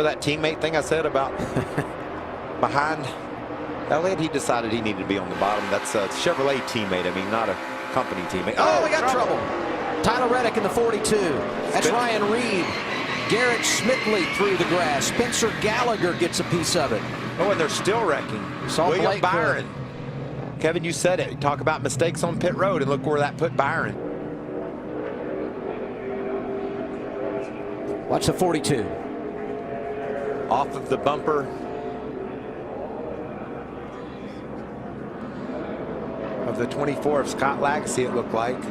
Remember that teammate thing I said about behind Elliott? He decided he needed to be on the bottom. That's a Chevrolet teammate. I mean, not a company teammate. Oh, we got trouble. Tyler Reddick in the 42. That's Ryan Reed. Garrett Smithley through the grass. Spencer Gallagher gets a piece of it. Oh, and they're still wrecking. William Byron. Kevin, you said it. Talk about mistakes on pit road, and look where that put Byron. Watch the 42. Off of the bumper of the 24 of Scott Lagasse, it looked like.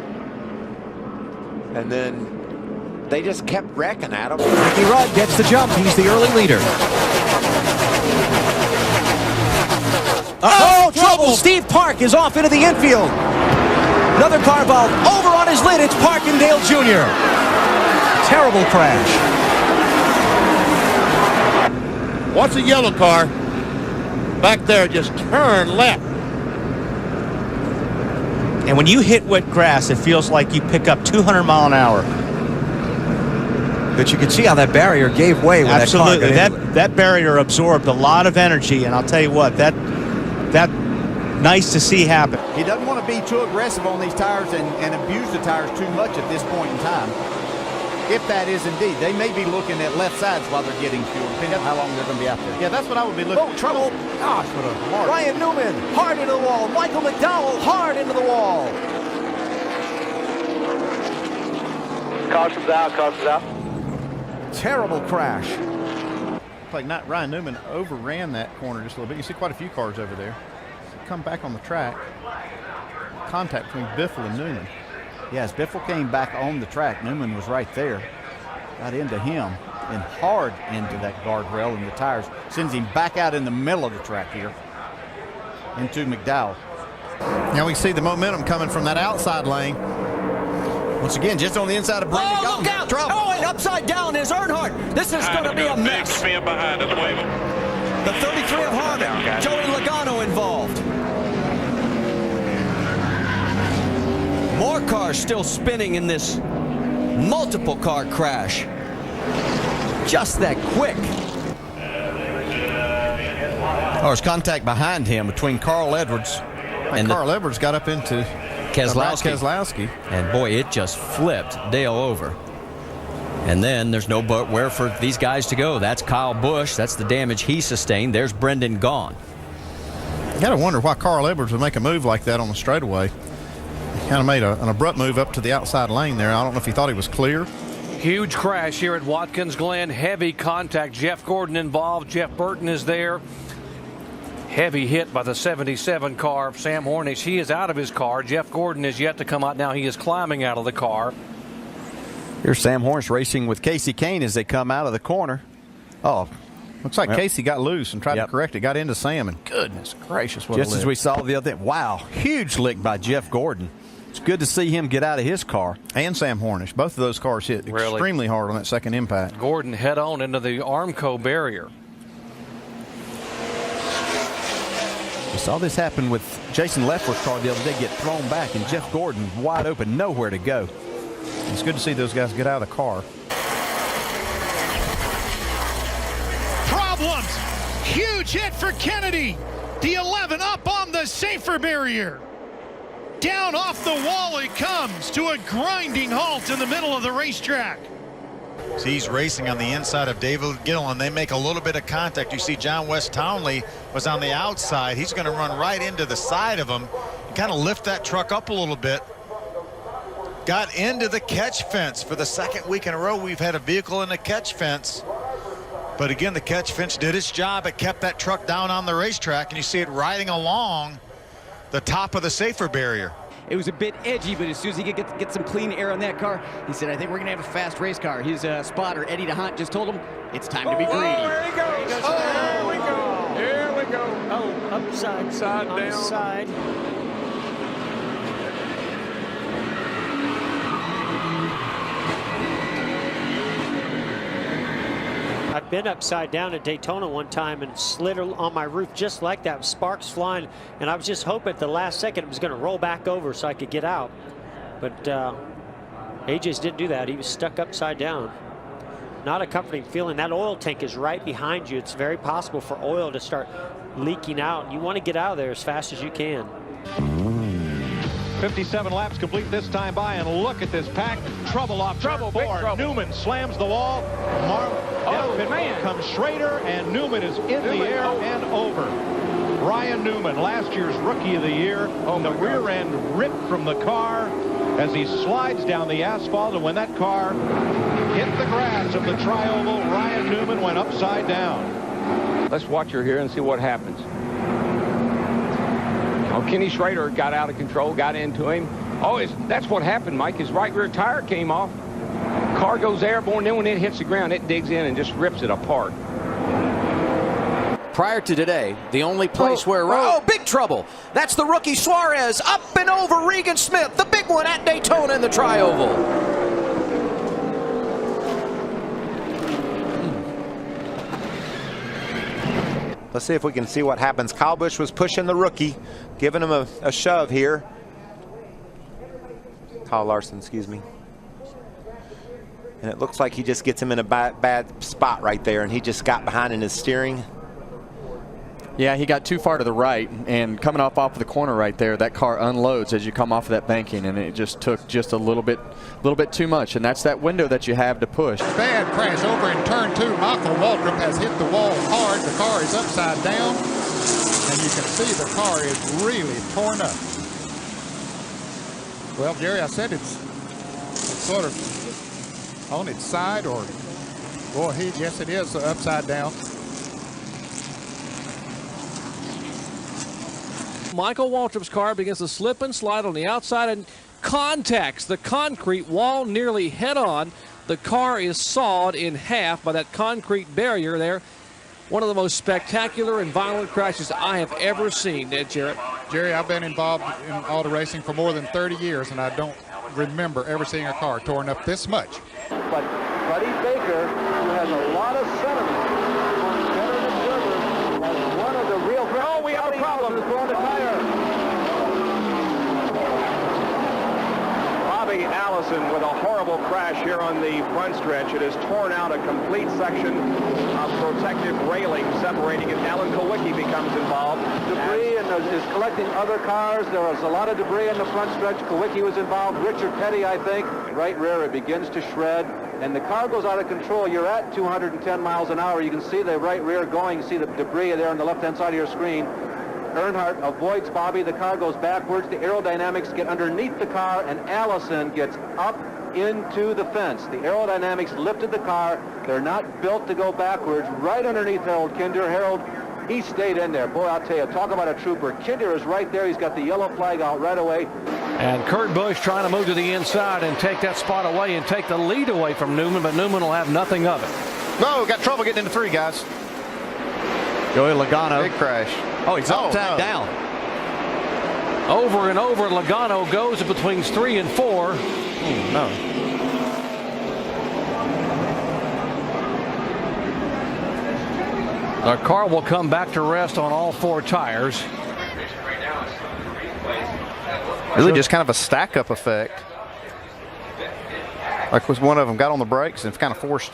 And then they just kept wrecking at him. Ricky Rudd gets the jump. He's the early leader. Oh, trouble! Steve Park is off into the infield. Another car valve over on his lid. It's Parkindale Jr. Terrible crash. Watch the yellow car back there just turn left. And when you hit wet grass, it feels like you pick up 200 miles an hour. But you can see how that barrier gave way when absolutely that car got that barrier absorbed a lot of energy, and I'll tell you what, that nice to see happen. He doesn't want to be too aggressive on these tires and abuse the tires too much at this point in time. If that is indeed, they may be looking at left sides while they're getting fuel, depending on how long they're going to be out there. Yeah, that's what I would be looking at. Oh, trouble. Gosh, what a mark. Ryan Newman, hard into the wall. Michael McDowell, hard into the wall. Caution's out, caution's out. Terrible crash. Like not Ryan Newman overran that corner just a little bit. You see quite a few cars over there. Come back on the track. Contact between Biffle and Newman. Yes, Biffle came back on the track. Newman was right there. Got into him and hard into that guardrail and the tires. Sends him back out in the middle of the track here into McDowell. Now we see the momentum coming from that outside lane. Once again, just on the inside of Brandon. Oh, look out! Trouble. Oh, and upside down is Earnhardt. This is going to be a mess. Big spin behind us, wave him. The 33 of Harvick, Joey Logano involved. More cars still spinning in this multiple car crash. Just that quick. Oh, there's contact behind him between Carl Edwards and Carl Edwards got up into Keselowski. And boy, it just flipped Dale over. And then there's nowhere for these guys to go. That's Kyle Busch. That's the damage he sustained. There's Brendan gone. You got to wonder why Carl Edwards would make a move like that on the straightaway. He kind of made an abrupt move up to the outside lane there. I don't know if he thought he was clear. Huge crash here at Watkins Glen. Heavy contact. Jeff Gordon involved. Jeff Burton is there. Heavy hit by the 77 car of Sam Hornish. He is out of his car. Jeff Gordon is yet to come out now. He is climbing out of the car. Here's Sam Hornish racing with Casey Kane as they come out of the corner. Oh, looks like Casey got loose and tried to correct it. Got into Sam, and goodness gracious, what just as we saw the other day. Wow, huge lick by Jeff Gordon. It's good to see him get out of his car. And Sam Hornish. Both of those cars hit extremely hard on that second impact. Gordon head on into the Armco barrier. We saw this happen with Jason Leffler's car the other day, get thrown back, and Jeff Gordon wide open, nowhere to go. It's good to see those guys get out of the car. Problems. Huge hit for Kennedy. The 11 up on the safer barrier. Down off the wall it comes to a grinding halt in the middle of the racetrack. So he's racing on the inside of David Gillen. They make a little bit of contact. You see John West Townley was on the outside. He's going to run right into the side of him and kind of lift that truck up a little bit. Got into the catch fence. For the second week in a row, we've had a vehicle in the catch fence. But again, the catch fence did its job. It kept that truck down on the racetrack, and you see it riding along the top of the safer barrier. It was a bit edgy, but as soon as he could get some clean air on that car, he said, I think we're going to have a fast race car. His spotter, Eddie DeHunt, just told him it's time to be greedy. There he goes. There we go. Here we go. Oh, upside down. Side. I've been upside down at Daytona one time and slid on my roof just like that, sparks flying, and I was just hoping at the last second it was going to roll back over so I could get out. But AJ's didn't do that. He was stuck upside down. not a comforting feeling. That oil tank is right behind you. It's very possible for oil to start leaking out. You want to get out of there as fast as you can. 57 laps complete this time by, and look at this pack. Trouble off turn 4. Newman slams the wall. Man. Comes Schrader, and Newman is in the air and over. Ryan Newman, last year's Rookie of the Year. The rear end ripped from the car as he slides down the asphalt, and when that car hit the grass of the tri-oval, Ryan Newman went upside down. Let's watch her here and see what happens. Oh, Kenny Schrader got out of control, got into him. Oh, that's what happened, Mike. His right rear tire came off. Car goes airborne, then when it hits the ground, it digs in and just rips it apart. Prior to today, the only place where... Oh, big trouble. That's the rookie Suarez up and over Regan Smith, the big one at Daytona in the tri-oval. Let's see if we can see what happens. Kyle Busch was pushing the rookie, giving him a shove here. Kyle Larson, excuse me. And it looks like he just gets him in a bad spot right there, and he just got behind in his steering. Yeah, he got too far to the right, and coming off of the corner right there, that car unloads as you come off of that banking, and it just took just a little bit too much, and that's that window that you have to push. Bad crash over in turn 2. Michael Waltrip has hit the wall hard. The car is upside down, and you can see the car is really torn up. Well, Jerry, I said it's sort of on its side, or boy, yes, it is upside down. Michael Waltrip's car begins to slip and slide on the outside and contacts the concrete wall nearly head on. The car is sawed in half by that concrete barrier there. One of the most spectacular and violent crashes I have ever seen, Jarrett. Jerry, I've been involved in auto racing for more than 30 years, and I don't remember ever seeing a car torn up this much. But Buddy Baker, who has a lot of sentiment on veteran observers, as one of the real... Oh, we have a problem. Bobby Allison with a horrible crash here on the front stretch. It has torn out a complete section of protective railing separating it. Alan Kowicki becomes involved. Debris and is collecting other cars. There was a lot of debris in the front stretch. Kowicki was involved. Richard Petty, I think. Right rear, it begins to shred. And the car goes out of control. You're at 210 miles an hour. You can see the right rear going. You see the debris there on the left-hand side of your screen. Earnhardt avoids Bobby. The car goes backwards. The aerodynamics get underneath the car, and Allison gets up into the fence. The aerodynamics lifted the car. They're not built to go backwards. Right underneath Harold Kinder. Harold, he stayed in there. Boy, I'll tell you, talk about a trooper. Kinder is right there. He's got the yellow flag out right away. And Kurt Busch trying to move to the inside and take that spot away and take the lead away from Newman, but Newman will have nothing of it. No, got trouble getting into 3, guys. Joey Logano. Big crash. Oh, he's upside down. Over and over, Logano goes between 3 and 4. No. Our car will come back to rest on all 4 tires. Really just kind of a stack-up effect. Like was one of them got on the brakes and kind of forced.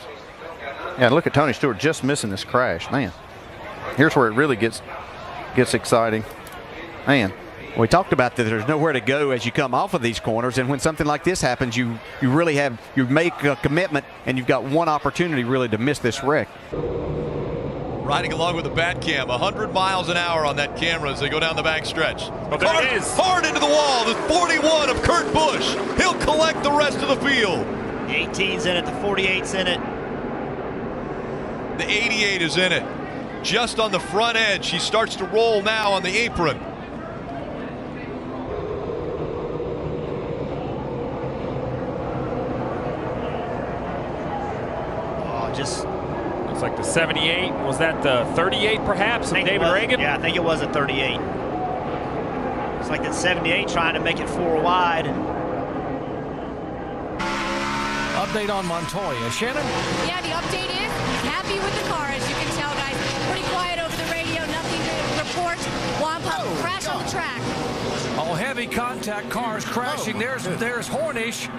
Yeah, look at Tony Stewart just missing this crash. Man, here's where it really gets exciting. Man. We talked about that there's nowhere to go as you come off of these corners, and when something like this happens, you make a commitment, and you've got one opportunity really to miss this wreck. Riding along with the bat cam, 100 miles an hour on that camera as they go down the back stretch. Oh, there it is. Hard into the wall, the 41 of Kurt Busch. He'll collect the rest of the field. The 18's in it, the 48's in it. The 88 is in it. Just on the front edge, she starts to roll now on the apron. Just looks like the 78. Was that the 38 perhaps of David Reagan? Yeah, I think it was a 38. It's like that 78 trying to make it 4 wide. Update on Montoya. Shannon? Yeah, the update is he's happy with the car, as you can tell, guys. Pretty quiet over the radio, nothing to report. Wampa crash on the track. Oh, heavy contact, cars crashing. There's Hornish.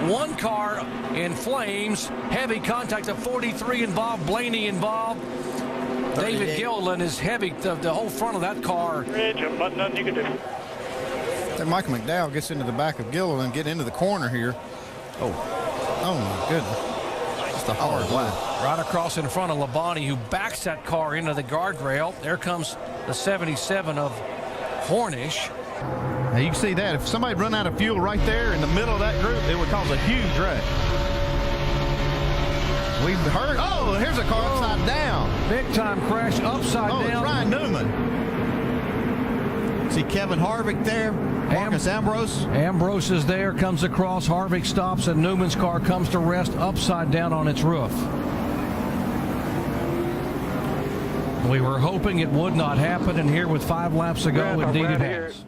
One car in flames. Heavy contact of 43 involved. Blaney involved. David Gilliland is heavy. The whole front of that car. Nothing you can do. That Michael McDowell gets into the back of Gilliland, get into the corner here. Oh my goodness. Just a hard one. Right across in front of Labonte, who backs that car into the guardrail. There comes the 77 of Hornish. Now you can see that. If somebody run out of fuel right there in the middle of that group, it would cause a huge wreck. We've heard, oh, here's a car upside down. Big time crash upside down. It's Ryan Newman. See Kevin Harvick there, Marcus Ambrose. Ambrose is there, comes across, Harvick stops, and Newman's car comes to rest upside down on its roof. We were hoping it would not happen, and here with 5 laps to go, indeed it has.